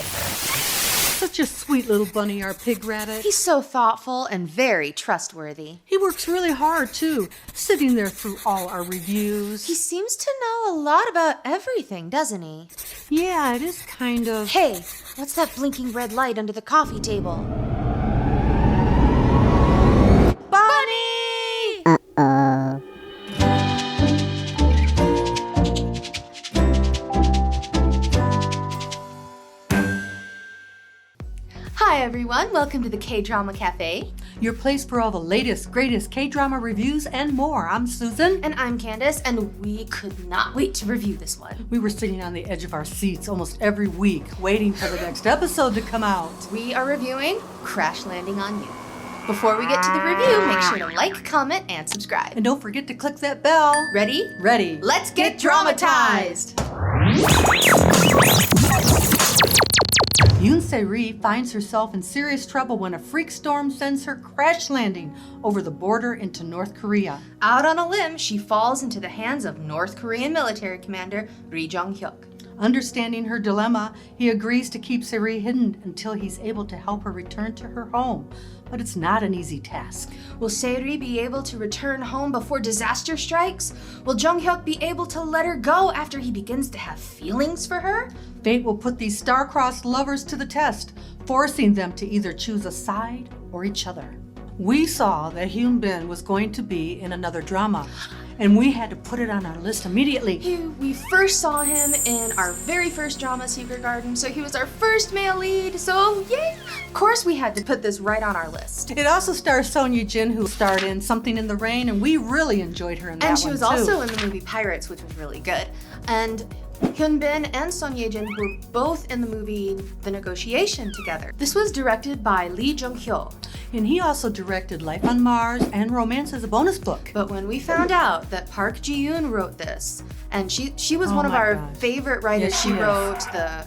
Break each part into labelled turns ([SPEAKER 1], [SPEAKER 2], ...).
[SPEAKER 1] Such a sweet little bunny, our pig rabbit.
[SPEAKER 2] He's so thoughtful and very trustworthy.
[SPEAKER 1] He works really hard, too, sitting there through all our reviews.
[SPEAKER 2] He seems to know a lot about everything, doesn't he?
[SPEAKER 1] Yeah, it is kind of...
[SPEAKER 2] Hey, what's that blinking red light under the coffee table? Bunny!
[SPEAKER 3] Uh-oh.
[SPEAKER 2] Hi everyone, welcome to the K-Drama Cafe.
[SPEAKER 1] Your place for all the latest, greatest K-drama reviews and more. I'm Susan.
[SPEAKER 2] And I'm Candace, and we could not wait to review this one.
[SPEAKER 1] We were sitting on the edge of our seats almost every week, waiting for the next episode to come out.
[SPEAKER 2] We are reviewing Crash Landing on You. Before we get to the review, make sure to like, comment, and subscribe.
[SPEAKER 1] And don't forget to click that bell.
[SPEAKER 2] Ready?
[SPEAKER 1] Ready.
[SPEAKER 2] Let's get dramatized!
[SPEAKER 1] Yoon Se Ri finds herself in serious trouble when a freak storm sends her crash landing over the border into North Korea.
[SPEAKER 2] Out on a limb, she falls into the hands of North Korean military commander Jung Hyuk.
[SPEAKER 1] Understanding her dilemma, he agrees to keep Se Ri hidden until he's able to help her return to her home. But it's not an easy task.
[SPEAKER 2] Will Se Ri be able to return home before disaster strikes? Will Jung Hyuk be able to let her go after he begins to have feelings for her?
[SPEAKER 1] Fate will put these star-crossed lovers to the test, forcing them to either choose a side or each other. We saw that Hyun Bin was going to be in another drama, and we had to put it on our list immediately.
[SPEAKER 2] We first saw him in our very first drama, Secret Garden, so he was our first male lead, so yay! Of course we had to put this right on our list.
[SPEAKER 1] It also stars Son Ye-jin, who starred in Something in the Rain, and we really enjoyed her in that one,
[SPEAKER 2] And she was
[SPEAKER 1] too.
[SPEAKER 2] also in the movie Pirates, which was really good. And Hyun Bin and Son Ye-jin were both in the movie The Negotiation together. This was directed by Lee Jung-hyo.
[SPEAKER 1] And he also directed Life on Mars and Romance as a Bonus Book.
[SPEAKER 2] But when we found out that Park Ji-yoon wrote this, and she was
[SPEAKER 1] Oh
[SPEAKER 2] one of
[SPEAKER 1] my
[SPEAKER 2] our
[SPEAKER 1] gosh.
[SPEAKER 2] favorite writers.
[SPEAKER 1] Yes,
[SPEAKER 2] she
[SPEAKER 1] she is.
[SPEAKER 2] wrote The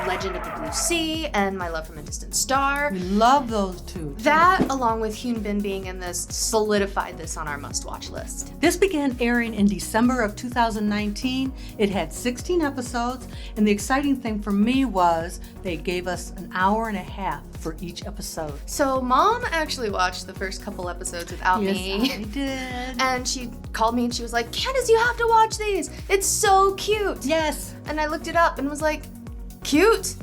[SPEAKER 2] Legend of the Blue Sea and My Love from a Distant Star.
[SPEAKER 1] We love those two.
[SPEAKER 2] That, along with Hyun Bin being in this, solidified this on our must-watch list.
[SPEAKER 1] This began airing in December of 2019. It had 16 episodes, and the exciting thing for me was they gave us an hour and a half for each episode.
[SPEAKER 2] So Mom actually watched the first couple episodes without me.
[SPEAKER 1] Yes, I did.
[SPEAKER 2] And she called me and she was like, Candace, you have to watch these. It's so cute.
[SPEAKER 1] Yes.
[SPEAKER 2] And I looked it up and was like, cute?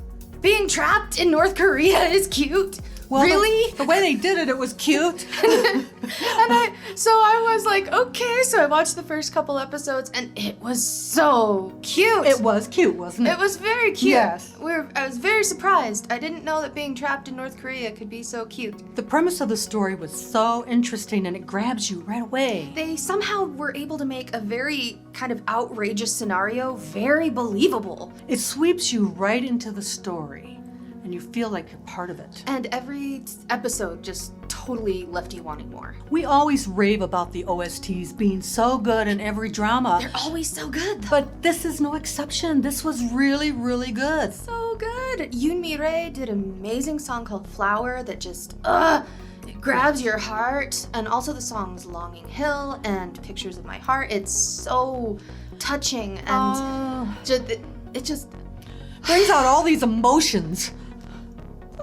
[SPEAKER 2] Being trapped in North Korea is cute?
[SPEAKER 1] Well,
[SPEAKER 2] really?
[SPEAKER 1] The way they did it, it was cute.
[SPEAKER 2] So I was like, okay. So I watched the first couple episodes and it was so cute.
[SPEAKER 1] It was cute, wasn't it?
[SPEAKER 2] It was very cute.
[SPEAKER 1] Yes.
[SPEAKER 2] I was very surprised. I didn't know that being trapped in North Korea could be so cute.
[SPEAKER 1] The premise of the story was so interesting and it grabs you right away.
[SPEAKER 2] They somehow were able to make a very kind of outrageous scenario very believable.
[SPEAKER 1] It sweeps you right into the story and you feel like you're part of it.
[SPEAKER 2] And every episode just totally left you wanting more.
[SPEAKER 1] We always rave about the OSTs being so good in every drama.
[SPEAKER 2] They're always so good, though.
[SPEAKER 1] But this is no exception. This was really, really good.
[SPEAKER 2] So good. Yoon Mi-rae did an amazing song called Flower that just, it grabs your heart. And also the songs Longing Hill and Pictures of My Heart. It's so touching and it just
[SPEAKER 1] brings out all these emotions.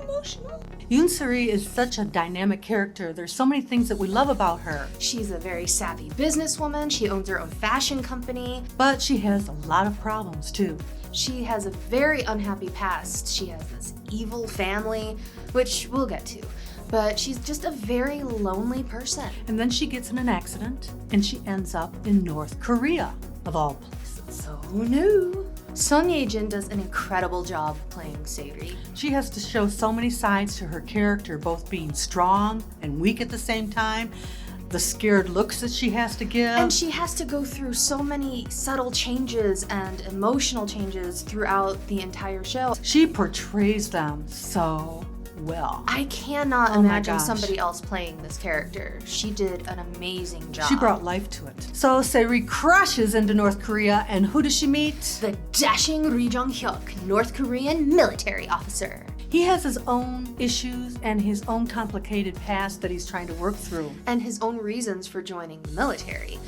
[SPEAKER 2] emotional.
[SPEAKER 1] Yoon Se Ri is such a dynamic character. There's so many things that we love about her.
[SPEAKER 2] She's a very savvy businesswoman. She owns her own fashion company.
[SPEAKER 1] But she has a lot of problems too.
[SPEAKER 2] She has a very unhappy past. She has this evil family, which we'll get to. But she's just a very lonely person.
[SPEAKER 1] And then she gets in an accident and she ends up in North Korea, of all places.
[SPEAKER 2] So who knew? Son Ye-jin does an incredible job playing Se Ri.
[SPEAKER 1] She has to show so many sides to her character, both being strong and weak at the same time, the scared looks that she has to give.
[SPEAKER 2] And she has to go through so many subtle changes and emotional changes throughout the entire show.
[SPEAKER 1] She portrays them so well.
[SPEAKER 2] I cannot
[SPEAKER 1] Oh my
[SPEAKER 2] imagine
[SPEAKER 1] gosh.
[SPEAKER 2] somebody else playing this character. She did an amazing job.
[SPEAKER 1] She brought life to it. So Se Ri crashes into North Korea, and who does she meet?
[SPEAKER 2] the dashing Ri Jung Hyuk, North Korean military officer.
[SPEAKER 1] He has his own issues and his own complicated past that he's trying to work through.
[SPEAKER 2] And his own reasons for joining the military.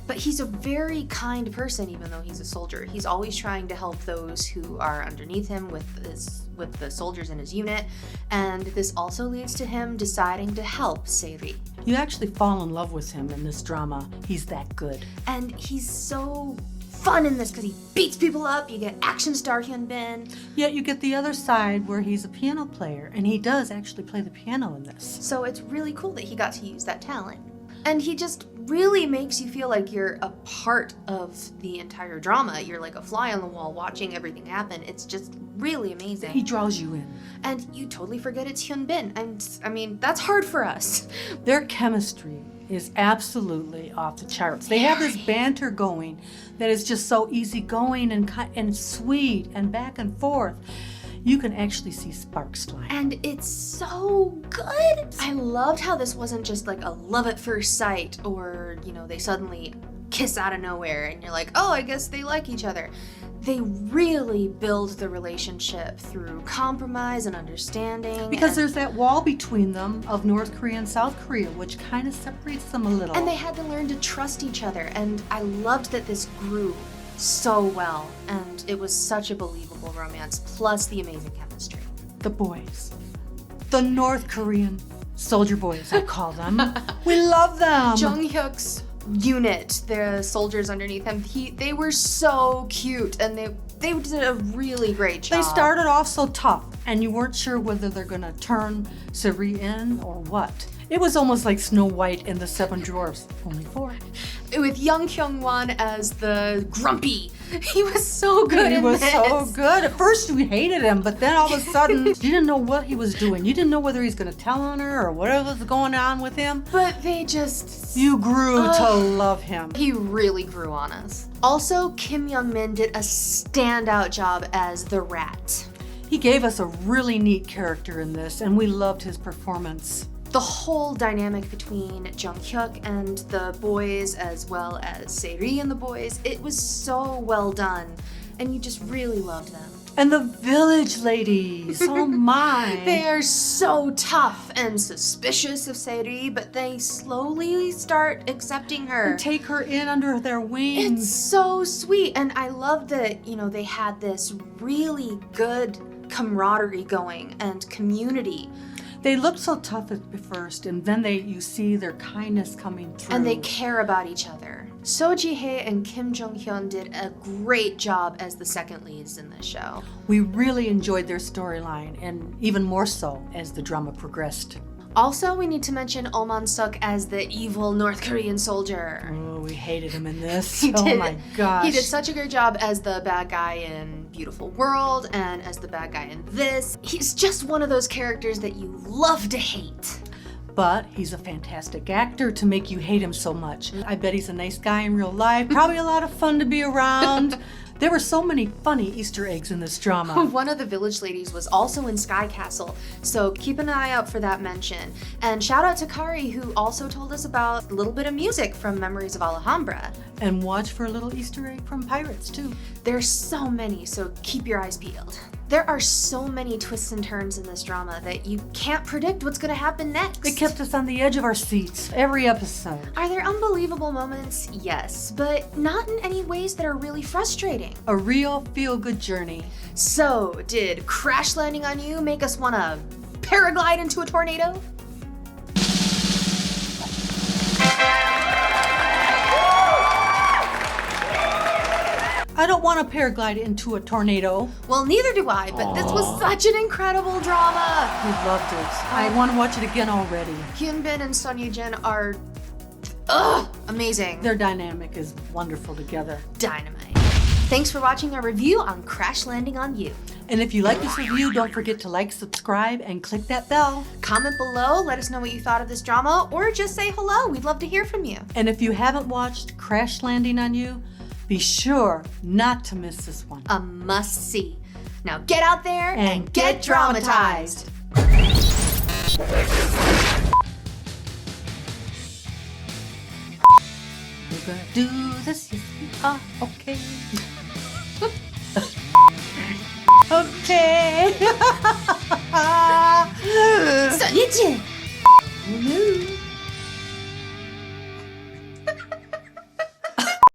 [SPEAKER 2] But he's a very kind person, even though he's a soldier. He's always trying to help those who are underneath him with the soldiers in his unit. And this also leads to him deciding to help Se Ri.
[SPEAKER 1] You actually fall in love with him in this drama. He's that good.
[SPEAKER 2] And he's so fun in this because he beats people up. You get action star Hyun Bin.
[SPEAKER 1] Yet you get the other side where he's a piano player, and he does actually play the piano in this.
[SPEAKER 2] So it's really cool that he got to use that talent. And he just really makes you feel like you're a part of the entire drama. You're like a fly on the wall watching everything happen. It's just really amazing.
[SPEAKER 1] He draws you in.
[SPEAKER 2] And you totally forget it's Hyun Bin. I mean, that's hard for us.
[SPEAKER 1] Their chemistry is absolutely off the charts. They have this banter going that is just so easygoing and sweet and back and forth. You can actually see sparks flying.
[SPEAKER 2] And it's so good. I loved how this wasn't just like a love at first sight or, they suddenly kiss out of nowhere and you're like, oh, I guess they like each other. They really build the relationship through compromise and understanding.
[SPEAKER 1] Because there's that wall between them of North Korea and South Korea, which kind of separates them a little.
[SPEAKER 2] And they had to learn to trust each other. And I loved that this grew so well. And it was such a believable romance, plus the amazing chemistry.
[SPEAKER 1] The boys. The North Korean soldier boys, I call them. We love them.
[SPEAKER 2] Jung Hyuk's unit, the soldiers underneath him, they were so cute and they did a really great job.
[SPEAKER 1] They started off so tough and you weren't sure whether they're gonna turn Se Ri in or what. It was almost like Snow White and the Seven Dwarfs, only 4.
[SPEAKER 2] With Young Kyung-won as the grumpy. He was so good
[SPEAKER 1] He was
[SPEAKER 2] this.
[SPEAKER 1] so good. At first you hated him, but then all of a sudden you didn't know what he was doing. You didn't know whether he's gonna tell on her or whatever was going on with him.
[SPEAKER 2] But they just...
[SPEAKER 1] You grew to love him.
[SPEAKER 2] He really grew on us. Also, Kim Young-min did a standout job as the rat.
[SPEAKER 1] He gave us a really neat character in this, and we loved his performance.
[SPEAKER 2] The whole dynamic between Jung Hyuk and the boys, as well as Se Ri and the boys, it was so well done, and you just really loved them.
[SPEAKER 1] And the village ladies, oh my.
[SPEAKER 2] They are so tough and suspicious of Se Ri, but they slowly start accepting her.
[SPEAKER 1] And take her in under their wings.
[SPEAKER 2] It's so sweet, and I love that, they had this really good camaraderie going and community.
[SPEAKER 1] They looked so tough at first, and then you see their kindness coming through.
[SPEAKER 2] And they care about each other. So Ji-hae and Kim Jong-hyun did a great job as the second leads in this show.
[SPEAKER 1] We really enjoyed their storyline, and even more so as the drama progressed.
[SPEAKER 2] Also, we need to mention Oh Man-suk as the evil North Korean soldier.
[SPEAKER 1] Oh, we hated him in this.
[SPEAKER 2] He
[SPEAKER 1] Oh
[SPEAKER 2] did.
[SPEAKER 1] my gosh.
[SPEAKER 2] He did such a great job as the bad guy in Beautiful World and as the bad guy in this. He's just one of those characters that you love to hate.
[SPEAKER 1] But he's a fantastic actor to make you hate him so much. I bet he's a nice guy in real life. Probably a lot of fun to be around. There were so many funny Easter eggs in this drama.
[SPEAKER 2] One of the village ladies was also in Sky Castle, so keep an eye out for that mention. And shout out to Kari, who also told us about a little bit of music from Memories of Alhambra.
[SPEAKER 1] And watch for a little Easter egg from Pirates, too.
[SPEAKER 2] There's so many, so keep your eyes peeled. There are so many twists and turns in this drama that you can't predict what's gonna happen next.
[SPEAKER 1] It kept us on the edge of our seats every episode.
[SPEAKER 2] Are there unbelievable moments? Yes, but not in any ways that are really frustrating.
[SPEAKER 1] A real feel-good journey.
[SPEAKER 2] So, did Crash Landing on You make us wanna paraglide into a tornado?
[SPEAKER 1] I don't want to paraglide into a tornado.
[SPEAKER 2] Well, neither do I, but this was such an incredible drama.
[SPEAKER 1] We loved it. I want to watch it again already.
[SPEAKER 2] Hyun Bin and Son Yoo-jin are amazing.
[SPEAKER 1] Their dynamic is wonderful together.
[SPEAKER 2] Dynamite. Thanks for watching our review on Crash Landing on You.
[SPEAKER 1] And if you like this review, don't forget to like, subscribe, and click that bell.
[SPEAKER 2] Comment below, let us know what you thought of this drama, or just say hello. We'd love to hear from you.
[SPEAKER 1] And if you haven't watched Crash Landing on You, be sure not to miss this one.
[SPEAKER 2] A must-see. Now get out there and get dramatized.
[SPEAKER 1] We're gonna do this, yes we are, okay. Okay.
[SPEAKER 2] 리치!